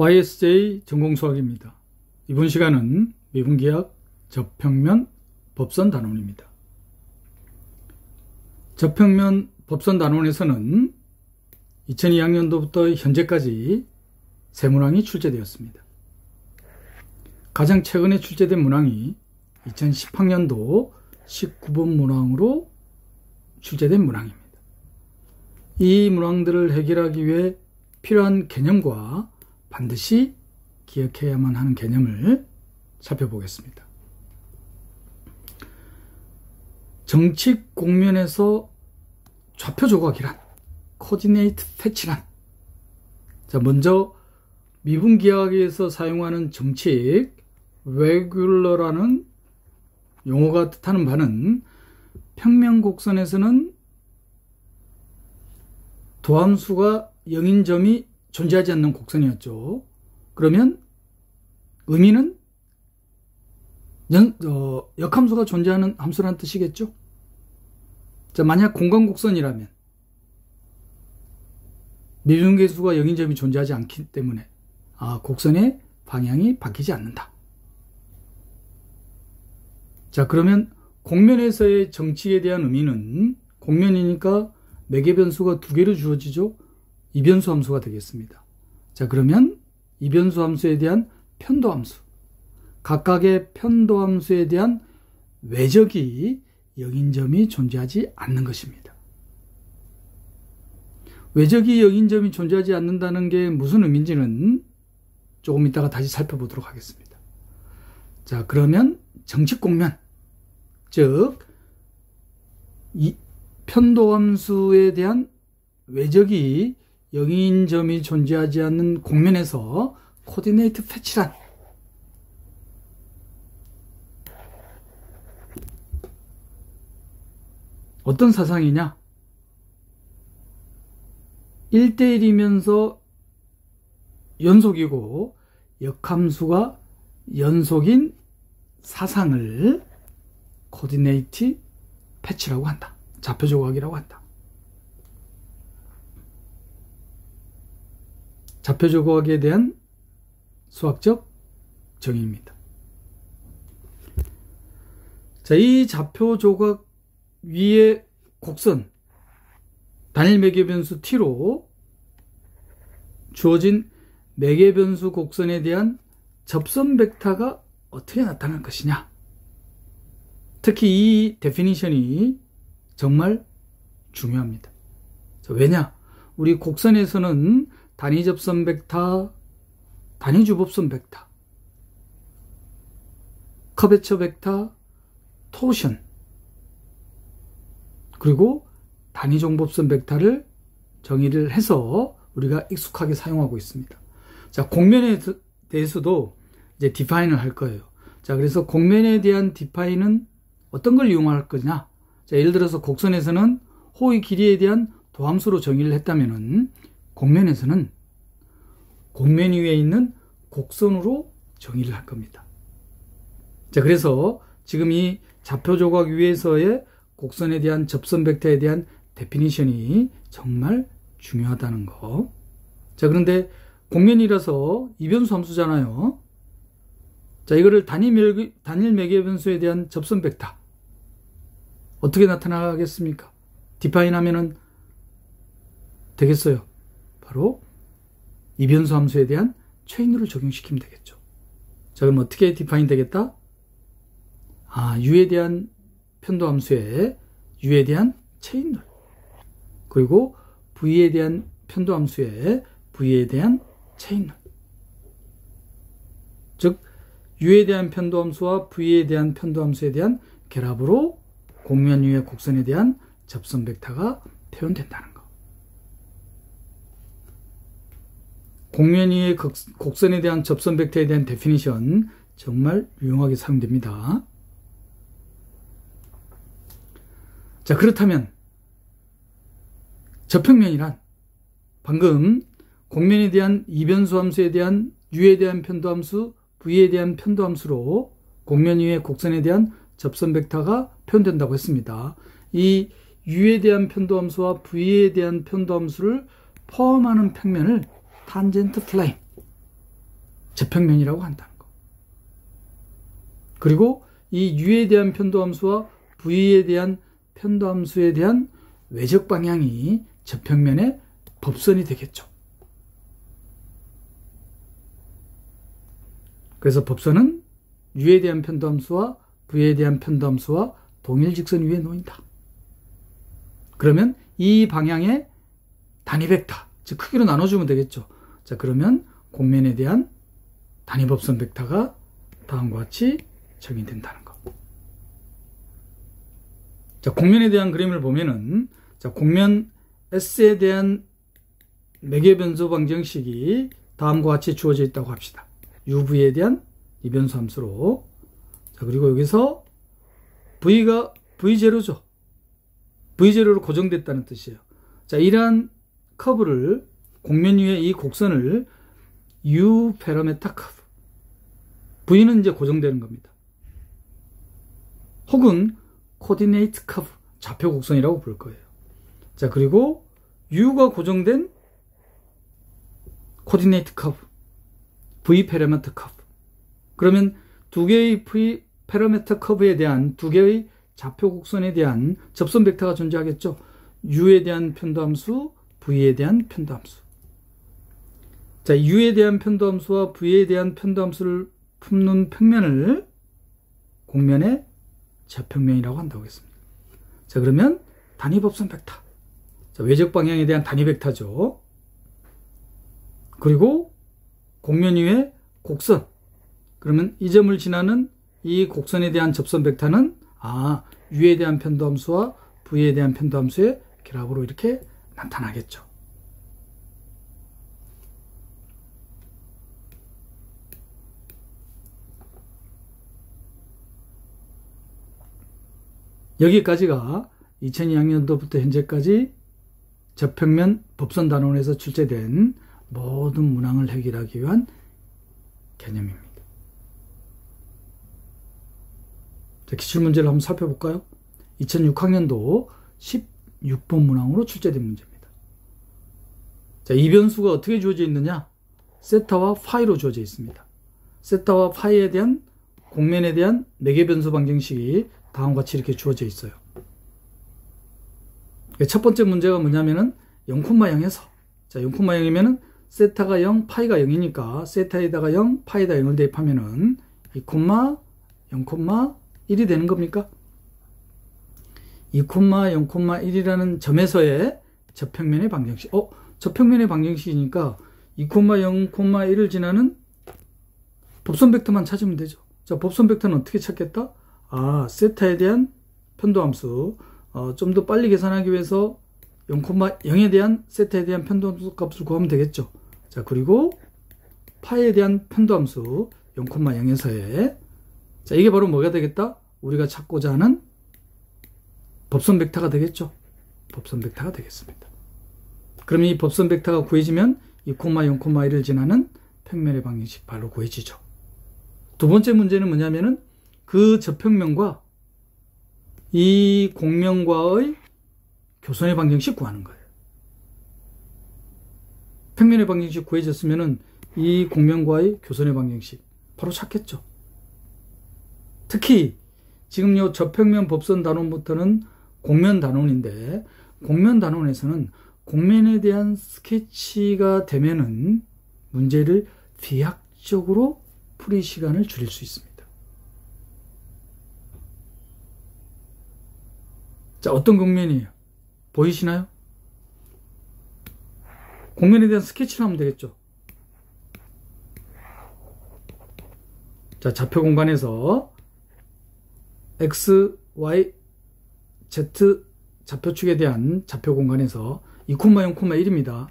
YSJ 전공수학입니다. 이번 시간은 미분기하 접평면 법선 단원입니다. 접평면 법선 단원에서는 2002학년도부터 현재까지 세 문항이 출제되었습니다. 가장 최근에 출제된 문항이 2010학년도 19번 문항으로 출제된 문항입니다. 이 문항들을 해결하기 위해 필요한 개념과 반드시 기억해야만 하는 개념을 살펴보겠습니다. 정칙 공면에서 좌표 조각이란, 코디네이트 패치란. 자, 먼저 미분기하기에서 사용하는 정칙 레귤러라는 용어가 뜻하는 바는 평면 곡선에서는 도함수가 0인 점이 존재하지 않는 곡선이었죠. 그러면 의미는 역함수가 존재하는 함수라는 뜻이겠죠. 자, 만약 공간곡선이라면 미분계수가 0인 점이 존재하지 않기 때문에 곡선의 방향이 바뀌지 않는다. 자, 그러면 곡면에서의 정칙에 대한 의미는 곡면이니까 매개변수가 두 개로 주어지죠. 이변수 함수가 되겠습니다. 자, 그러면 이변수 함수에 대한 편도함수, 각각의 편도함수에 대한 외적이 0인 점이 존재하지 않는 것입니다. 외적이 0인 점이 존재하지 않는다는 게 무슨 의미인지는 조금 이따가 다시 살펴보도록 하겠습니다. 자, 그러면 정칙공면, 즉 이 편도함수에 대한 외적이 0인 점이 존재하지 않는 곡면에서 코디네이트 패치란 어떤 사상이냐? 1대1이면서 연속이고 역함수가 연속인 사상을 코디네이트 패치라고 한다. 좌표 조각이라고 한다. 좌표 조각에 대한 수학적 정의입니다. 자, 이 좌표 조각 위에 곡선, 단일 매개변수 t로 주어진 매개변수 곡선에 대한 접선 벡터가 어떻게 나타날 것이냐. 특히 이 데피니션이 정말 중요합니다. 왜냐? 우리 곡선에서는 단위 접선 벡터, 단위 주법선 벡터, 커베처 벡터, 토션, 그리고 단위 종법선 벡터를 정의를 해서 우리가 익숙하게 사용하고 있습니다. 자, 곡면에 대해서도 이제 디파인을 할 거예요. 자, 그래서 곡면에 대한 디파인은 어떤 걸 이용할 거냐? 자, 예를 들어서 곡선에서는 호의 길이에 대한 도함수로 정의를 했다면은 곡면에서는 곡면 위에 있는 곡선으로 정의를 할 겁니다. 자, 그래서 지금 이 좌표 조각 위에서의 곡선에 대한 접선 벡터에 대한 데피니션이 정말 중요하다는 거. 자, 그런데 곡면이라서 이변수 함수잖아요. 자, 이거를 단일 매개변수에 대한 접선 벡터 어떻게 나타나겠습니까? 디파인 하면은 되겠어요. 바로 이변수 함수에 대한 체인룰을 적용시키면 되겠죠. 자, 그럼 어떻게 디파인 되겠다? U에 대한 편도함수에 U에 대한 체인룰, 그리고 V에 대한 편도함수에 V에 대한 체인룰. 즉 U에 대한 편도함수와 V에 대한 편도함수에 대한 결합으로 곡면 위의 곡선에 대한 접선 벡터가 표현된다는 것. 곡면 위의 곡선에 대한 접선 벡터에 대한 데피니션 정말 유용하게 사용됩니다. 자, 그렇다면 접평면이란 방금 곡면에 대한 이변수 함수에 대한 U에 대한 편도함수, V에 대한 편도함수로 곡면 위의 곡선에 대한 접선 벡터가 표현된다고 했습니다. 이 U에 대한 편도함수와 V에 대한 편도함수를 포함하는 평면을 탄젠트 플레인, 저평면이라고 한다는 거. 그리고 이 u에 대한 편도함수와 v에 대한 편도함수에 대한 외적 방향이 저평면의 법선이 되겠죠. 그래서 법선은 u에 대한 편도함수와 v에 대한 편도함수와 동일 직선 위에 놓인다. 그러면 이 방향의 단위 벡터, 즉 크기로 나눠주면 되겠죠. 자, 그러면 곡면에 대한 단위 법선 벡터가 다음과 같이 정의된다는 거. 자, 곡면에 대한 그림을 보면은, 자, 곡면 S에 대한 매개 변수 방정식이 다음과 같이 주어져 있다고 합시다. UV에 대한 이 변수 함수로. 자, 그리고 여기서 V가 V0죠. V0로 고정됐다는 뜻이에요. 자, 이러한 커브를, 곡면 위에 이 곡선을 U 페라메타 커브. V는 이제 고정되는 겁니다. 혹은 코디네이트 커브, 좌표 곡선이라고 부를 거예요. 자, 그리고 U가 고정된 코디네이트 커브, V 페라메터 커브. 그러면 두 개의 V 페라메터 커브에 대한 두 개의 좌표 곡선에 대한 접선 벡터가 존재하겠죠. U에 대한 편도함수, V에 대한 편도함수. 자, U에 대한 편도함수와 V에 대한 편도함수를 품는 평면을 곡면의 저평면이라고 한다고 했습니다. 자, 그러면 단위 법선 벡터. 자, 외적 방향에 대한 단위 벡터죠. 그리고 곡면 위에 곡선. 그러면 이 점을 지나는 이 곡선에 대한 접선 벡터는 U에 대한 편도함수와 V에 대한 편도함수의 결합으로 이렇게 나타나겠죠. 여기까지가 2002학년도부터 현재까지 저평면 법선 단원에서 출제된 모든 문항을 해결하기 위한 개념입니다. 자, 기출문제를 한번 살펴볼까요? 2006학년도 16번 문항으로 출제된 문제입니다. 자, 이 변수가 어떻게 주어져 있느냐? 세타와 파이로 주어져 있습니다. 세타와 파이에 대한 곡면에 대한 매개 변수 방정식이 다음과 같이 이렇게 주어져 있어요. 첫 번째 문제가 뭐냐면은 0,0에서, 자, 0,0이면은 세타가 0, 파이가 0이니까 세타에다가 0, 파이에다 0을 대입하면은 2, 0,1이 되는 겁니까? 2,0,1이라는 점에서의 저평면의 방정식. 저평면의 방정식이니까 2,0,1을 지나는 법선 벡터만 찾으면 되죠. 자, 법선 벡터는 어떻게 찾겠다? 세타에 대한 편도함수. 좀 더 빨리 계산하기 위해서 0,0에 대한 세타에 대한 편도함수 값을 구하면 되겠죠. 자, 그리고 파이에 대한 편도함수 0,0에서의, 자, 이게 바로 뭐가 되겠다? 우리가 찾고자 하는 법선 벡터가 되겠죠. 법선 벡터가 되겠습니다. 그럼 이 법선 벡터가 구해지면 2,0,1을 지나는 평면의 방정식 바로 구해지죠. 두 번째 문제는 뭐냐면은 그 저평면과 이 곡면과의 교선의 방정식 구하는 거예요. 평면의 방정식 구해졌으면은 이 곡면과의 교선의 방정식 바로 찾겠죠. 특히 지금 요 저평면 법선 단원부터는 곡면 단원인데, 곡면 단원에서는 곡면에 대한 스케치가 되면은 문제를 비약적으로 풀이 시간을 줄일 수 있습니다. 자, 어떤 곡면이에요? 보이시나요? 곡면에 대한 스케치를 하면 되겠죠. 자, 좌표 공간에서 X, Y, Z 좌표축에 대한 좌표 공간에서 2,0,1입니다.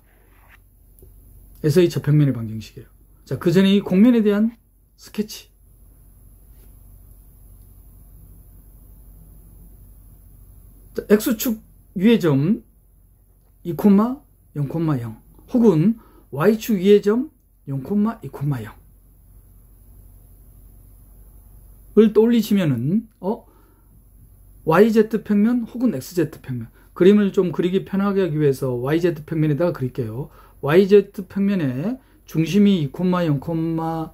에서의 저평면의 방정식이에요. 자, 그 전에 이 곡면에 대한 스케치. 자, X축 위의 점 2,0,0 혹은 Y축 위의 점 0,2,0 을 떠올리시면은 YZ 평면 혹은 XZ 평면, 그림을 좀 그리기 편하게 하기 위해서 YZ 평면에다가 그릴게요. YZ 평면에 중심이 2,0,0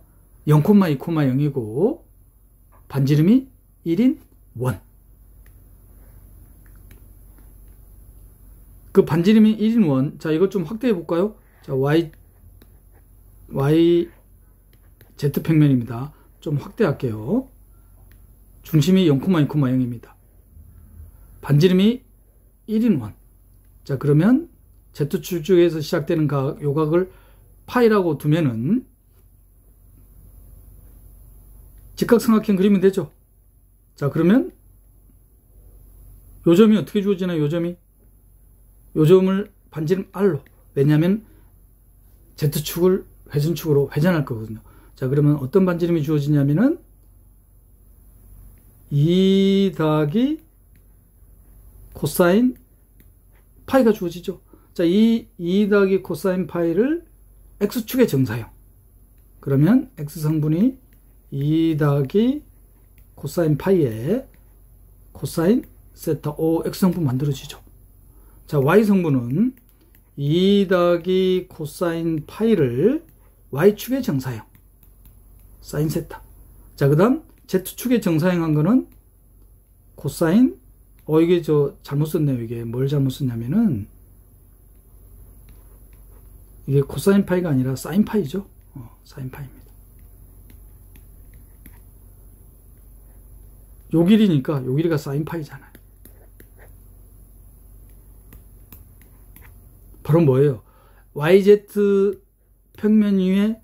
0,2,0이고 반지름이 1인 원. 그 반지름이 1인 원. 자, 이것 좀 확대해 볼까요? 자, Z평면입니다. 좀 확대할게요. 중심이 0,2,0입니다. 반지름이 1인 원. 자, 그러면 Z축 쪽에서 시작되는 요각을 파이라고 두면은 직각삼각형 그리면 되죠. 자, 그러면 요점이 어떻게 주어지나요? 요점을 반지름 R로. 왜냐하면 Z축을 회전축으로 회전할 거거든요. 자, 그러면 어떤 반지름이 주어지냐면은 2 더하기 코사인 파이가 주어지죠. 자, 2 더하기 코사인 파이를 X축의 정사형. 그러면 X성분이 2 더하기 코사인 파이에 코사인 세타 O X성분 만들어지죠. 자, Y성분은 2 더하기 코사인 파이를 Y축의 정사형. 사인 세타. 자, 그 다음 Z축의 정사형한 거는 코사인, 이게 잘못 썼네요. 이게 뭘 잘못 썼냐면은, 이게 코사인 파이가 아니라 사인 파이죠. 사인 파이입니다. 요 길이니까 요 길이가 사인 파이잖아요. 바로 뭐예요? YZ 평면 위에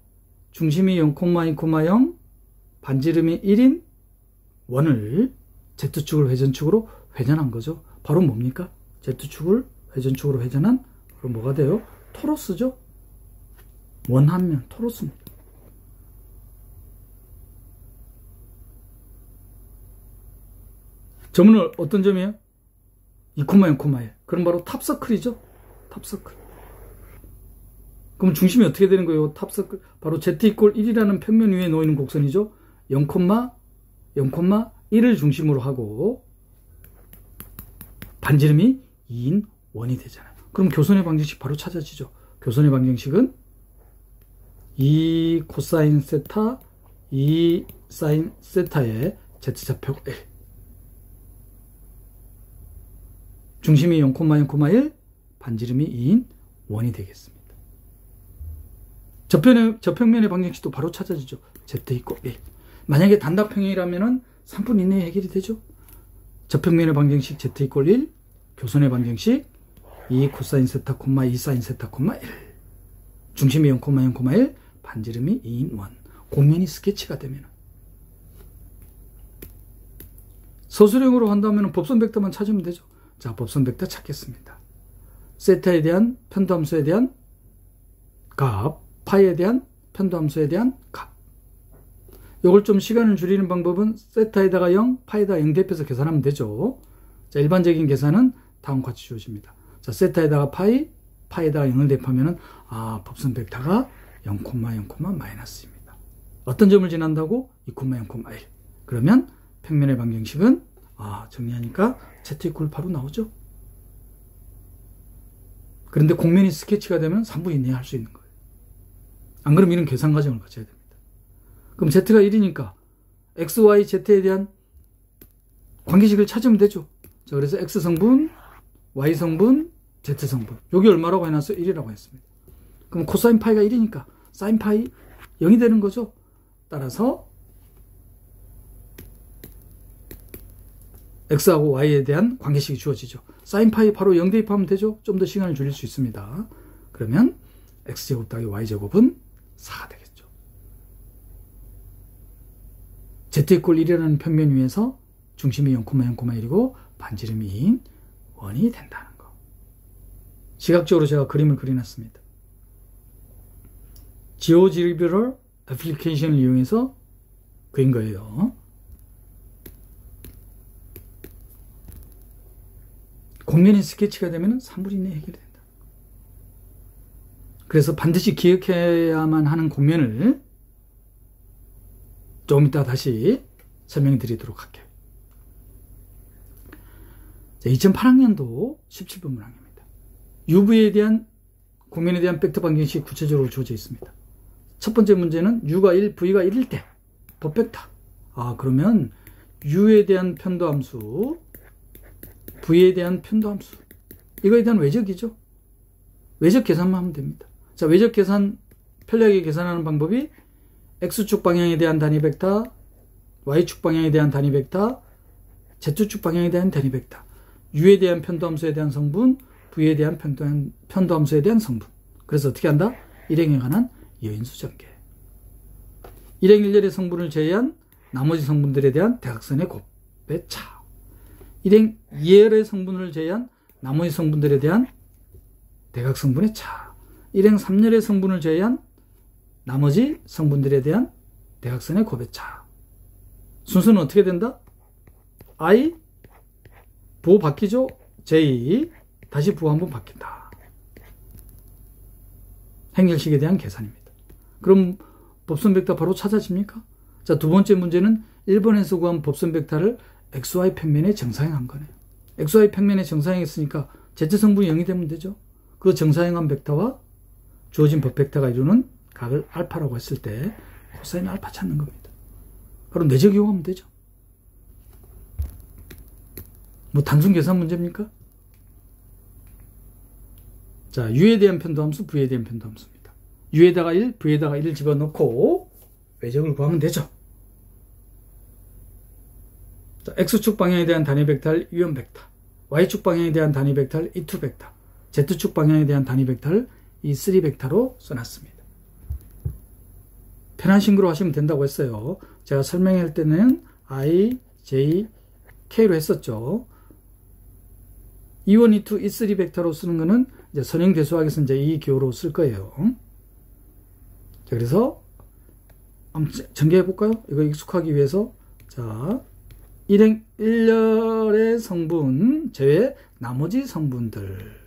중심이 0,2,0, 반지름이 1인 원을 Z축을 회전축으로 회전한 거죠. 바로 뭡니까? Z축을 회전축으로 회전한, 그럼 뭐가 돼요? 토로스죠? 원 한 면, 토로스입니다. 점은 어떤 점이에요? 2,0,1. 그럼 바로 탑서클이죠? 탑서클. 그럼 중심이 어떻게 되는 거예요? 탑서클. 바로 Z 이퀄 1이라는 평면 위에 놓이는 곡선이죠? 0,1을 중심으로 하고 반지름이 2인 원이 되잖아요. 그럼 교선의 방정식 바로 찾아지죠. 교선의 방정식은 2 코사인 세타 2 사인 세타의 Z좌표 1. 중심이 0,1, 반지름이 2인 원이 되겠습니다. 저평면의 방정식도 바로 찾아지죠. Z 이퀄 1. 만약에 단답평형이라면은 3분 이내에 해결이 되죠. 저평면의 방정식 Z 이퀄 1, 교선의 방정식 2 코사인 세타, 2 사인 세타, 1. 중심이 0,1, 반지름이 2인 원. 공면이 스케치가 되면 서술형으로 한다면 법선 벡터만 찾으면 되죠. 자, 법선 벡터 찾겠습니다. 세타에 대한 편도함수에 대한 값, 파이에 대한 편도함수에 대한 값. 이걸 좀 시간을 줄이는 방법은 세타에다가 0, 파이에다가 0 대입해서 계산하면 되죠. 자, 일반적인 계산은 다음과 같이 주어집니다. 자, 세타에다가 파이에다가 0을 대입하면은, 법선 벡터가 0, 마이너스입니다. 어떤 점을 지난다고? 2,0,1. 그러면 평면의 방정식은, 정리하니까 Z 이퀄 바로 나오죠. 그런데 공면이 스케치가 되면 3분 이내에 할 수 있는 거예요. 안 그러면 이런 계산 과정을 거쳐야 됩니다. 그럼 Z가 1이니까 X, Y, Z에 대한 관계식을 찾으면 되죠. 자, 그래서 X성분, Y성분, Z성분. 여기 얼마라고 해놨어요? 1이라고 했습니다. 그럼 코사인 파이가 1이니까 사인 파이 0이 되는 거죠. 따라서 X하고 Y에 대한 관계식이 주어지죠. 사인 파이 바로 0 대입하면 되죠. 좀 더 시간을 줄일 수 있습니다. 그러면 X제곱 더하기 Y제곱은 4가 되겠죠. Z 이퀄 1이라는 평면 위에서 중심이 0,1이고 반지름이 2인 원이 된다는 거. 시각적으로 제가 그림을 그려놨습니다. GeoGebra 애플리케이션을 이용해서 그린 거예요. 공면이 스케치가 되면 3분 이내에 해결된다. 그래서 반드시 기억해야만 하는 공면을 좀 이따 다시 설명해 드리도록 할게요. 자, 2008학년도 17번 문항입니다. UV에 대한 공면에 대한 벡터 방정식이 구체적으로 주어져 있습니다. 첫 번째 문제는 U가 1, V가 1일 때 법벡터. 그러면 U에 대한 편도함수, V에 대한 편도함수, 이거에 대한 외적이죠. 외적 계산만 하면 됩니다. 자, 외적 계산 편리하게 계산하는 방법이 X축 방향에 대한 단위 벡터, Y축 방향에 대한 단위 벡터, Z축 방향에 대한 단위 벡터, U에 대한 편도함수에 대한 성분, V에 대한 편도함수에 대한 성분. 그래서 어떻게 한다? 일행에 관한 여인수 전개. 일행 일렬의 성분을 제외한 나머지 성분들에 대한 대각선의 곱의 차. 일행 2열의 성분을 제외한 나머지 성분들에 대한 대각성분의 차. 일행 3열의 성분을 제외한 나머지 성분들에 대한 대각선의 곱의 차. 순서는 어떻게 된다? I, 부호 바뀌죠? J, 다시 부호 한번 바뀐다. 행렬식에 대한 계산입니다. 그럼 법선 벡터 바로 찾아집니까? 자, 두 번째 문제는 1번에서 구한 법선 벡터를 XY 평면에 정사형한 거네요. XY 평면에 정사형했으니까 Z성분이 0이 되면 되죠. 그 정사형한 벡터와 주어진 법벡터가 이루는 각을 알파라고 했을 때 코사인 알파 찾는 겁니다. 바로 내적 이용하면 되죠. 뭐 단순 계산 문제입니까? 자, U에 대한 편도함수, V에 대한 편도함수입니다. U에다가 1, V에다가 1을 집어넣고 외적을 구하면 되죠. 자, X축 방향에 대한 단위 벡터를 U1 벡터, Y축 방향에 대한 단위 벡터를 E2 벡터, Z축 방향에 대한 단위 벡터를 E3 벡터로 써놨습니다. 편한 싱그로 하시면 된다고 했어요. 제가 설명할 때는 I, J, K로 했었죠. E1, E2, E3 벡터로 쓰는 거는 이제 선형 대수학에서 이제 이 기호로 쓸 거예요. 자, 그래서 한번 전개해 볼까요? 이거 익숙하기 위해서. 자, 일행 1열의 성분 제외 나머지 성분들.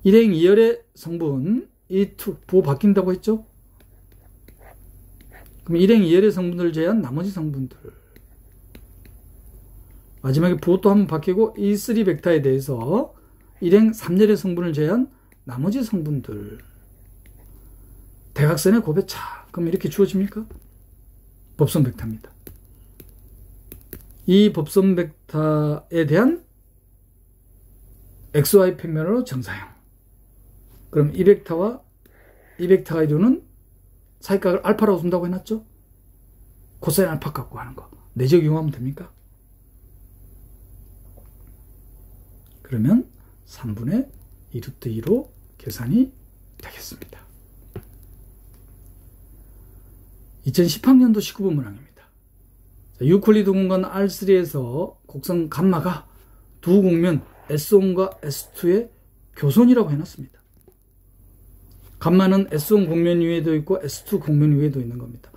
일행 2열의 성분 E2 부호 바뀐다고 했죠? 그럼 일행 2열의 성분을 제외한 나머지 성분들. 마지막에 부호 또 한번 바뀌고 E3 벡터에 대해서 일행 3열의 성분을 제외한 나머지 성분들. 대각선의 곱의 차. 그럼 이렇게 주어집니까? 법선 벡터입니다. 이 법선 벡터에 대한 XY 평면으로 정사형. 그럼 이 벡터와 이 벡터가 이루는 사이각을 알파라고 쓴다고 해놨죠? 코사인 알파 갖고 하는 거. 내적 이용하면 됩니까? 그러면 3분의 2루트 2로 계산이 되겠습니다. 2010학년도 19번 문항입니다. 유클리드 공간 R3에서 곡선 감마가 두 곡면 S1과 S2의 교선이라고 해놨습니다. 감마는 S1 곡면 위에도 있고 S2 곡면 위에도 있는 겁니다.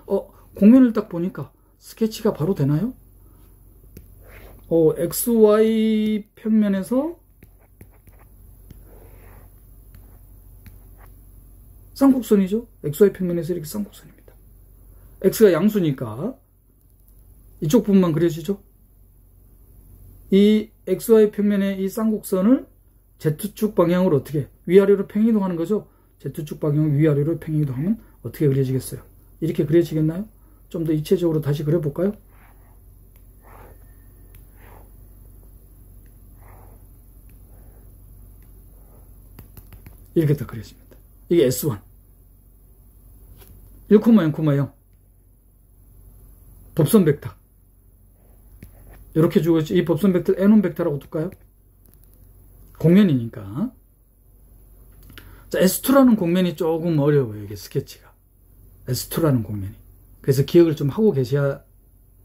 곡면을 딱 보니까 스케치가 바로 되나요? XY 평면에서 쌍곡선이죠. XY 평면에서 이렇게 쌍곡선입니다. X가 양수니까 이쪽 부분만 그려지죠. 이 XY 평면의 이 쌍곡선을 Z축 방향으로 어떻게 위아래로 평행이동하는 거죠. Z축 방향을 위아래로 평행이동하면 어떻게 그려지겠어요? 이렇게 그려지겠나요? 좀 더 입체적으로 다시 그려볼까요? 이렇게 딱 그려집니다. 이게 S1 1,0,0 법선 벡터 이렇게 주어있죠. 이 법선 벡터 N1 벡터라고 둘까요? 곡면이니까. 자, S2라는 곡면이 조금 어려워요. 이게 스케치가 S2라는 곡면이. 그래서 기억을 좀 하고 계셔야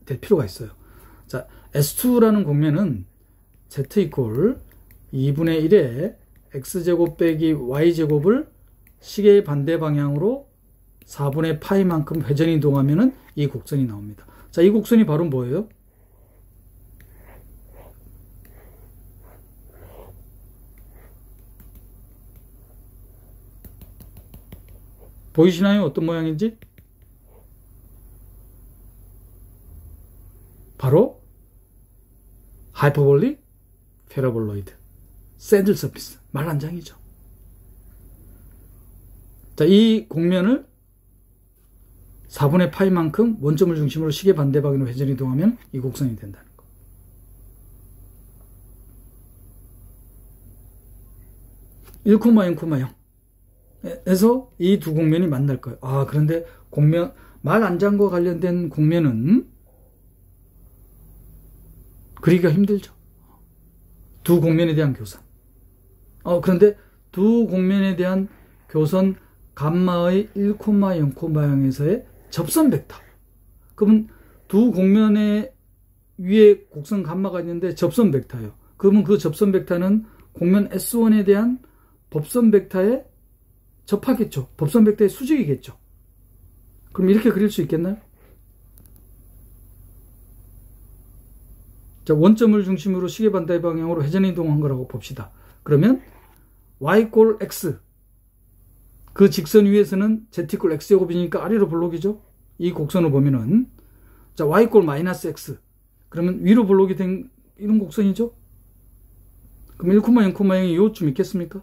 될 필요가 있어요. 자, S2라는 곡면은 Z 이퀄 2분의 1에 X제곱 빼기 Y제곱을 시계의 반대 방향으로 4분의 파이만큼 회전이 이동하면은 이 곡선이 나옵니다. 자, 이 곡선이 바로 뭐예요? 보이시나요? 어떤 모양인지? 바로 하이퍼볼릭 패러볼로이드 샌들 서피스 말한장이죠. 자, 이 곡면을 4분의 파이만큼 원점을 중심으로 시계 반대 방향으로 회전 이동하면 이 곡선이 된다는 거. (1, 0,0) 에서 이 두 곡면이 만날 거예요. 아, 그런데 곡면, 말 안장과 관련된 곡면은 그리기가 힘들죠. 두 곡면에 대한 교선. 그런데 두 곡면에 대한 교선 감마의 1, 0,0에서의 접선 벡터. 그러면 두 곡면의 위에 곡선 감마가 있는데 접선 벡터예요. 그러면 그 접선 벡터는 곡면 S1에 대한 법선 벡터에 접하겠죠. 법선 벡터의 수직이겠죠. 그럼 이렇게 그릴 수 있겠나요? 자, 원점을 중심으로 시계 반대 방향으로 회전 이동한 거라고 봅시다. 그러면 y 꼴 x, 그 직선 위에서는 z 꼴 x제곱이니까 아래로 볼록이죠. 이 곡선을 보면은, 자, y 꼴 마이너스 x, 그러면 위로 볼록이 된 이런 곡선이죠. 그럼 1, 0,0이 요쯤 있겠습니까?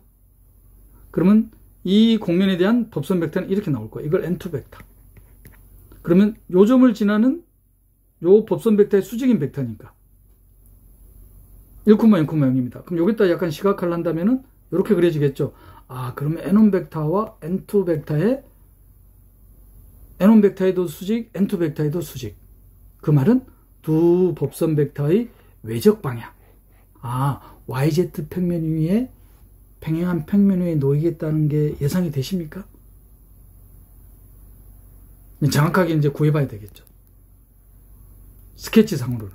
그러면 이 곡면에 대한 법선 벡터는 이렇게 나올 거예요. 이걸 n2 벡터. 그러면 요 점을 지나는 요 법선 벡터의 수직인 벡터니까 1, 0,0입니다. 그럼 여기다 약간 시각화를 한다면은 이렇게 그려지겠죠. 아, 그러면 n1 벡터와 n2 벡터의 n1 벡터에도 수직, n2 벡터에도 수직. 그 말은 두 법선 벡터의 외적 방향. 아, YZ 평면 위에 평행한 평면 위에 놓이겠다는 게 예상이 되십니까? 정확하게 이제 구해봐야 되겠죠. 스케치상으로는.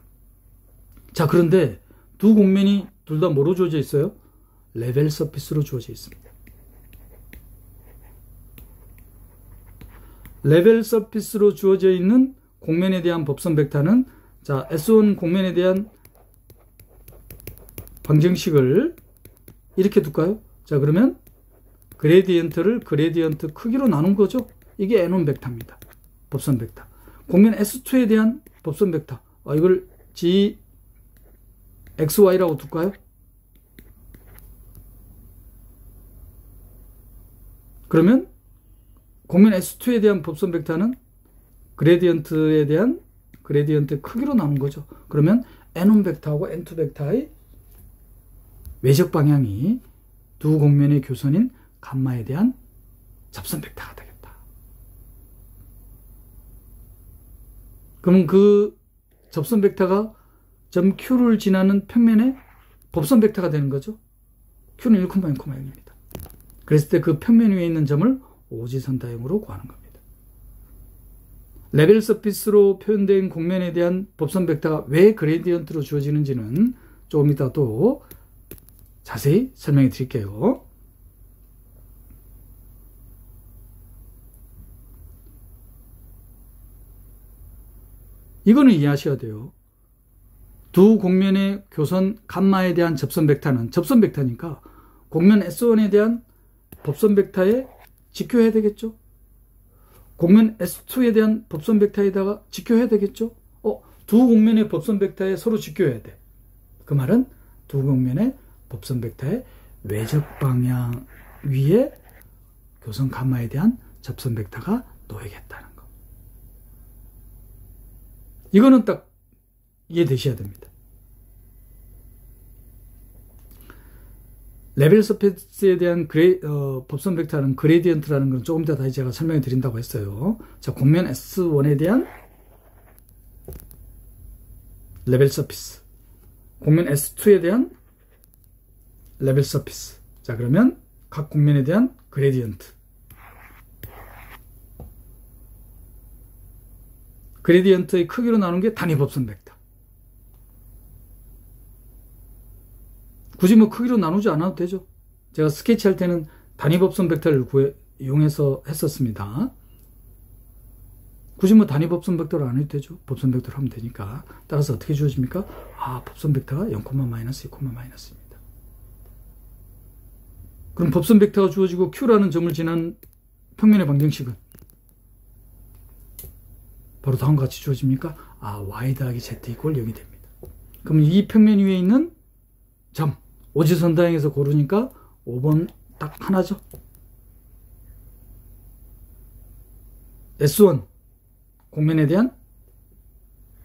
자, 그런데 두 곡면이 둘 다 뭐로 주어져 있어요? 레벨 서피스로 주어져 있습니다. 레벨 서피스로 주어져 있는 곡면에 대한 법선 벡터는, 자, S1 곡면에 대한 방정식을 이렇게 둘까요? 자, 그러면 그레디언트를 그레디언트 크기로 나눈 거죠. 이게 N1 벡터입니다. 법선 벡터. 곡면 S2에 대한 법선 벡터. 이걸 G XY라고 둘까요? 그러면 곡면 S2에 대한 법선 벡터는 그레디언트에 대한 그레디언트 크기로 나눈 거죠. 그러면 N1 벡터하고 N2 벡터의 외적 방향이 두 곡면의 교선인 감마에 대한 접선 벡터가 되겠다. 그러면 그 접선 벡터가 점 Q를 지나는 평면의 법선 벡터가 되는 거죠. Q는 1, 0,0입니다. 그랬을 때 그 평면 위에 있는 점을 오지선다형으로 구하는 겁니다. 레벨 서피스로 표현된 곡면에 대한 법선 벡터가 왜 그레디언트로 주어지는지는 조금 이따 또 자세히 설명해 드릴게요. 이거는 이해하셔야 돼요. 두 곡면의 교선 감마에 대한 접선 벡터는 접선 벡터니까 곡면 S1에 대한 법선 벡터에 직교해야 되겠죠. 곡면 S2에 대한 법선 벡터에다가 직교해야 되겠죠. 두 곡면의 법선 벡터에 서로 직교해야 돼. 그 말은 두 곡면의 법선 벡터의 외적 방향 위에 교선 감마에 대한 접선 벡터가 놓이겠다는 거. 이거는 딱 이해되셔야 됩니다. 레벨 서피스에 대한 법선 벡터는 그레디언트라는 건 조금 더 다시 제가 설명해 드린다고 했어요. 자, 곡면 S1에 대한 레벨 서피스, 곡면 S2에 대한 레벨 서피스. 자, 그러면 각 곡면에 대한 그레디언트. 그레디언트의 크기로 나눈 게 단위 법선 벡터. 굳이 뭐 크기로 나누지 않아도 되죠. 제가 스케치할 때는 단위 법선 벡터를 이용해서 했었습니다. 굳이 뭐 단위 법선 벡터를 안 해도 되죠. 법선 벡터를 하면 되니까. 따라서 어떻게 주어집니까? 법선 벡터가 0, 마이너스 2, 마이너스입니다. 그럼 법선 벡터가 주어지고 Q라는 점을 지난 평면의 방정식은 바로 다음과 같이 주어집니까? y 더하기 z 이퀄 0이 됩니다. 그럼 이 평면 위에 있는 점, 오지선다형에서 고르니까 5번 딱 하나죠. S1 곡면에 대한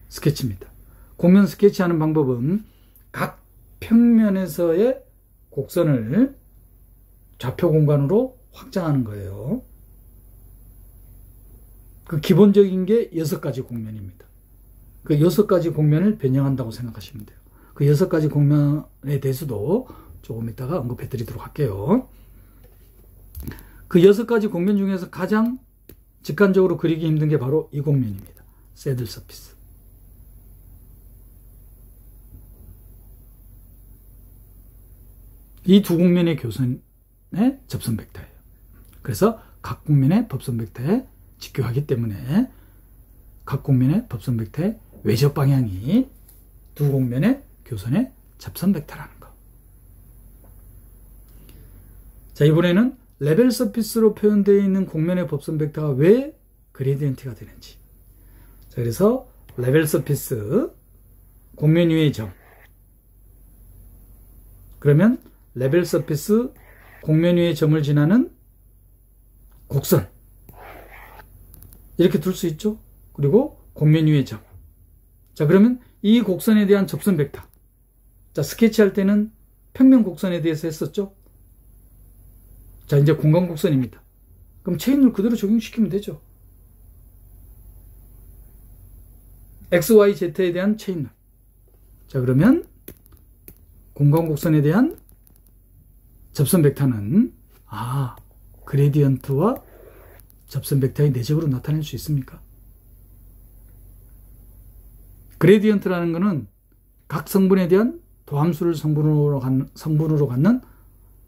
스케치입니다. 곡면 스케치하는 방법은 각 평면에서의 곡선을 좌표 공간으로 확장하는 거예요. 그 기본적인 게 6가지 곡면입니다. 그 6가지 곡면을 변형한다고 생각하시면 돼요. 그 6가지 곡면에 대해서도 조금 이따가 언급해 드리도록 할게요. 그 6가지 곡면 중에서 가장 직관적으로 그리기 힘든 게 바로 이 곡면입니다. 새들 서피스. 이 두 곡면의 교선의 접선 벡터예요. 그래서 각 곡면의 법선 벡터에 직교하기 때문에 각 곡면의 법선 벡터의 외적 방향이 두 곡면의 교선의 접선 벡터라는 거. 자, 이번에는 레벨 서피스로 표현되어 있는 곡면의 법선 벡터가 왜 그레디언트가 되는지. 자, 그래서 레벨 서피스, 곡면 위의 점. 그러면 레벨 서피스, 곡면 위의 점을 지나는 곡선. 이렇게 둘 수 있죠. 그리고 곡면 위의 점. 자, 그러면 이 곡선에 대한 접선 벡터. 자, 스케치할 때는 평면 곡선에 대해서 했었죠. 자, 이제 공간 곡선입니다. 그럼 체인룰 그대로 적용시키면 되죠. X, Y, Z에 대한 체인룰. 자, 그러면 공간 곡선에 대한 접선 벡터는 그레디언트와 접선 벡터의 내적으로 나타낼 수 있습니까? 그레디언트라는 것은 각 성분에 대한 도함수를 성분으로 갖는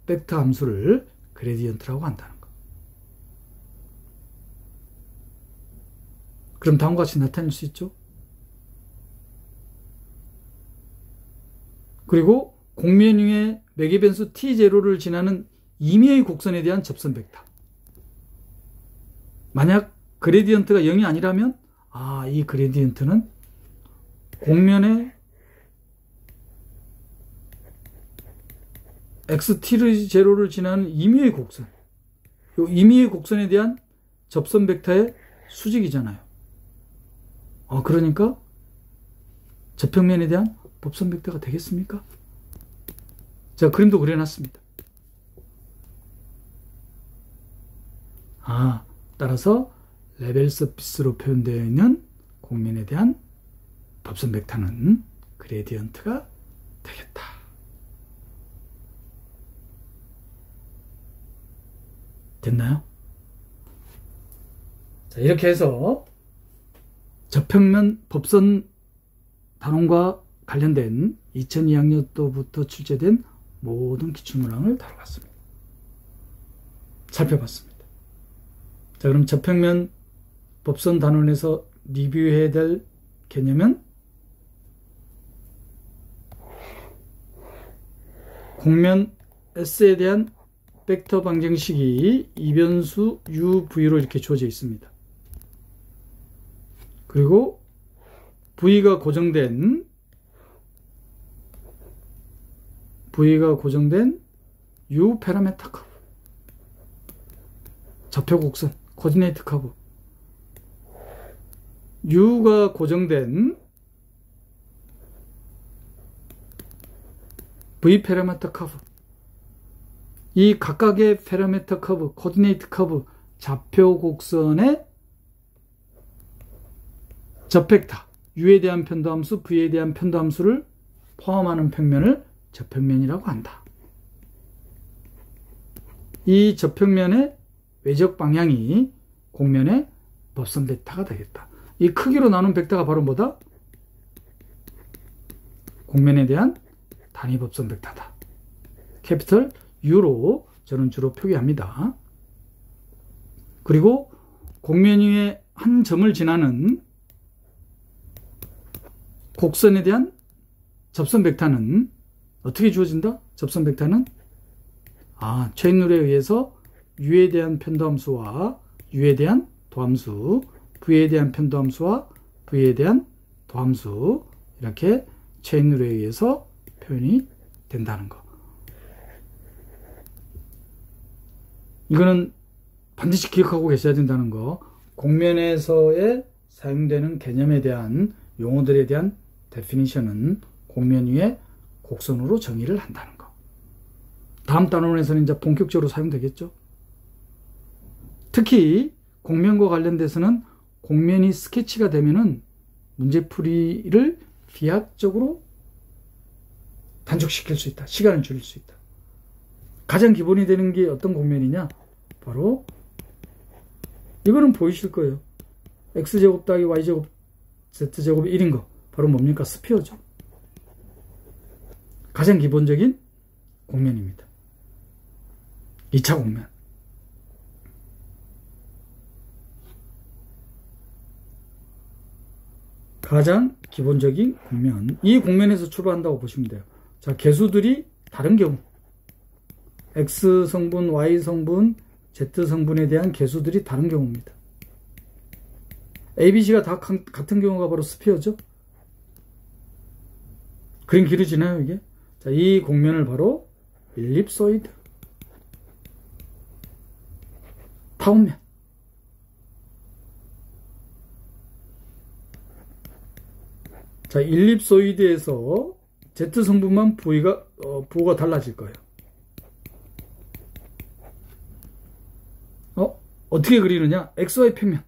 벡터 함수를 그레디언트라고 한다는 것. 그럼 다음과 같이 나타낼 수 있죠? 그리고 곡면 위에 매개 변수 t0를 지나는 임의의 곡선에 대한 접선 벡터. 만약 그레디언트가 0이 아니라면 이 그레디언트는 곡면의 xt0를 지나는 임의의 곡선. 이 임의의 곡선에 대한 접선 벡터의 수직이잖아요. 그러니까 저평면에 대한 법선 벡터가 되겠습니까? 제가 그림도 그려놨습니다. 따라서 레벨 서피스로 표현되어 있는 곡면에 대한 법선 벡터는 그레디언트가 되겠다. 됐나요? 자, 이렇게 해서 저평면 법선 단원과 관련된 2002학년도부터 출제된 모든 기출문항을 다뤄봤습니다. 살펴봤습니다. 자, 그럼 저평면 법선 단원에서 리뷰해야 될 개념은 곡면 S에 대한 벡터 방정식이 이변수 UV로 이렇게 주어져 있습니다. 그리고 V가 고정된 U 파라메터 커브, 좌표 곡선, 코디네이트 커브, U가 고정된 V 파라메터 커브, 이 각각의 파라메터 커브, 코디네이트 커브, 좌표 곡선의 접벡터, U에 대한 편도함수, V에 대한 편도함수를 포함하는 평면을 저평면이라고 한다. 이 저평면의 외적 방향이 곡면의 법선 벡터가 되겠다. 이 크기로 나눈 벡터가 바로 뭐다? 곡면에 대한 단위 법선 벡터다. 캐피털 U로 저는 주로 표기합니다. 그리고 곡면 위에 한 점을 지나는 곡선에 대한 접선 벡터는 어떻게 주어진다? 접선 벡터는 체인룰에 의해서 U에 대한 편도함수와 U에 대한 도함수, V에 대한 편도함수와 V에 대한 도함수, 이렇게 체인룰에 의해서 표현이 된다는 거. 이거는 반드시 기억하고 계셔야 된다는 거. 곡면에서의 사용되는 개념에 대한 용어들에 대한 데피니션은 곡면 위에 곡선으로 정의를 한다는 거. 다음 단원에서는 이제 본격적으로 사용되겠죠. 특히 곡면과 관련돼서는 곡면이 스케치가 되면은 문제풀이를 비약적으로 단축시킬 수 있다. 시간을 줄일 수 있다. 가장 기본이 되는 게 어떤 곡면이냐? 바로 이거는 보이실 거예요. x제곱 더하기 y제곱 z제곱이 1인 거. 바로 뭡니까? 스피어죠. 가장 기본적인 곡면입니다. 2차 곡면. 가장 기본적인 곡면. 이 곡면에서 출발한다고 보시면 돼요. 자, 개수들이 다른 경우. X 성분, Y 성분, Z 성분에 대한 개수들이 다른 경우입니다. A, B, C가 다 같은 경우가 바로 스피어죠. 그림 길어지나요, 이게? 자, 이 곡면을 바로 일립소이드, 타원면. 자, 일립소이드에서 Z 성분만 부호가 달라질 거예요. 어떻게 그리느냐? XY 평면.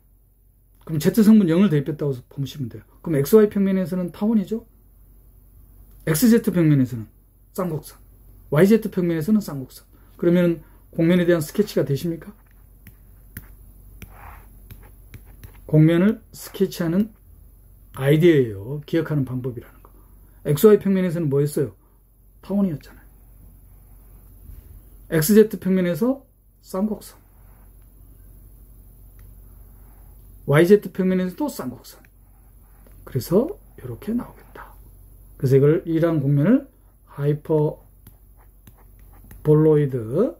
그럼 Z 성분 0을 대입했다고 보시면 돼요. 그럼 XY 평면에서는 타원이죠? XZ 평면에서는 쌍곡선. YZ 평면에서는 쌍곡선. 그러면 곡면에 대한 스케치가 되십니까? 곡면을 스케치하는 아이디어예요. 기억하는 방법이라는 거. XY 평면에서는 뭐였어요? 타원이었잖아요. XZ 평면에서 쌍곡선. YZ 평면에서도 쌍곡선. 그래서 이렇게 나오겠다. 그래서 이러한 곡면을 하이퍼볼로이드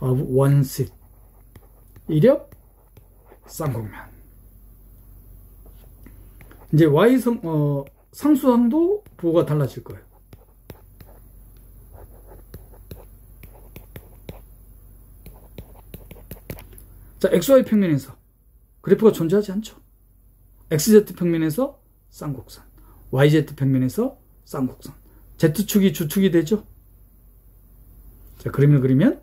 of one seat, 이력 쌍곡면. 이제 상수항도 부호가 달라질 거예요. 자, XY 평면에서 그래프가 존재하지 않죠. XZ 평면에서 쌍곡선, YZ 평면에서 쌍곡선, Z축이 주축이 되죠. 자, 그림을 그리면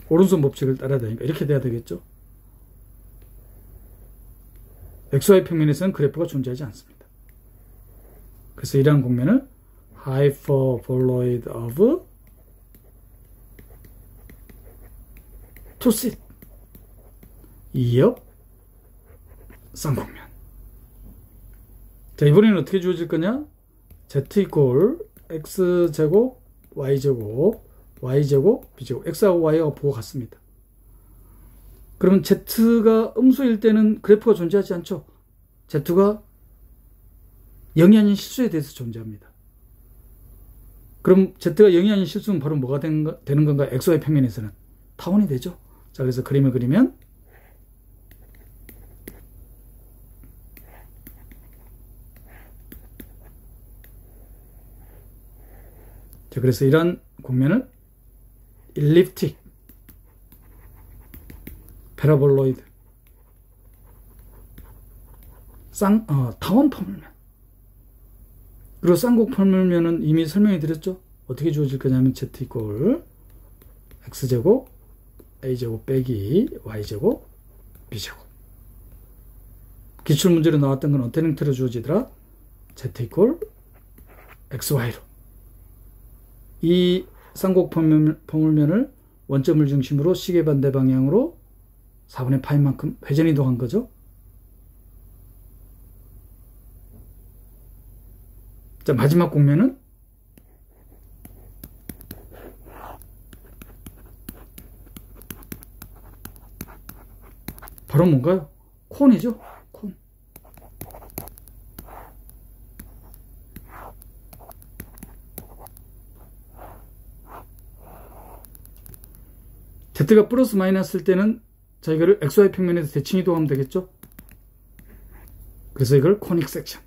오른손 법칙을 따라야 되니까 이렇게 돼야 되겠죠. XY 평면에서는 그래프가 존재하지 않습니다. 그래서 이러한 곡면을 hyperboloid of two seat, 2옆 쌍곡면. 자, 이번에는 어떻게 주어질 거냐? Z 이퀄 X제곱 Y제곱 Y제곱 B제곱. X하고 Y하고 부호가 같습니다. 그러면 Z가 음수일 때는 그래프가 존재하지 않죠. Z가 0이 아닌 실수에 대해서 존재합니다. 그럼 Z가 0이 아닌 실수는 바로 뭐가 되는 건가? XY 평면에서는 타원이 되죠. 자, 그래서 그림을 그리면 자, 그래서 이러한 곡면을 일립틱 패러볼로이드 타원 펌물면. 그리고 쌍곡 펌물면은 이미 설명해 드렸죠. 어떻게 주어질 거냐면 Z 이퀄 X제곱 A제곱 빼기 Y제곱 B제곱. 기출문제로 나왔던 건 어떤 형태로 주어지더라? Z 이퀄 XY로. 이 쌍곡 펌물면을 원점을 중심으로 시계 반대 방향으로 4분의 파인 만큼 회전 이동한 거죠. 자, 마지막 곡면은 바로 뭔가요? 콘이죠. 콘. Z가 플러스 마이너스일 때는 자, 이거를 XY 평면에서 대칭 이동하면 되겠죠. 그래서 이걸 코닉 섹션.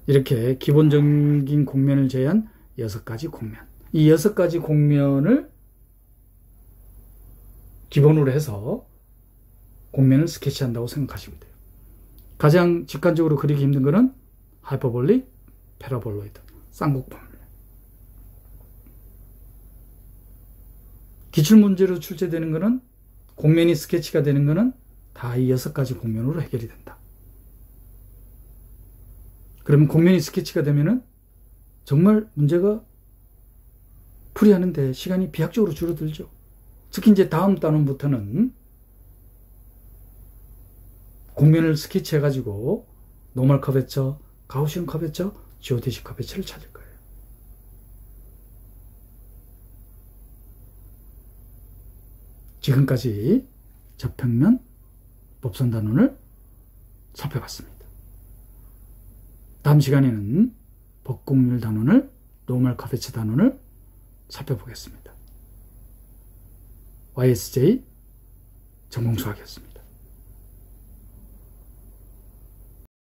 이렇게 기본적인 곡면을 제외한 6가지 곡면. 이 6가지 곡면을 기본으로 해서 곡면을 스케치한다고 생각하시면 돼요. 가장 직관적으로 그리기 힘든 것은 하이퍼볼릭, 패러볼로이드, 쌍곡폼입니다. 기출문제로 출제되는 것은 곡면이 스케치가 되는 것은 다 이 6가지 곡면으로 해결이 된다. 그러면 곡면이 스케치가 되면은 정말 문제가 풀이하는데 시간이 비약적으로 줄어들죠. 특히 이제 다음 단원부터는 곡면을 스케치해가지고 노멀 커베처, 가우시안 커베처, 지오데식 커베처를 찾을 거예요. 지금까지 저평면 법선 단원을 살펴봤습니다. 다음 시간에는 법곡률 단원을, 노멀 커베처 단원을 살펴보겠습니다. YSJ 전공수학이었습니다.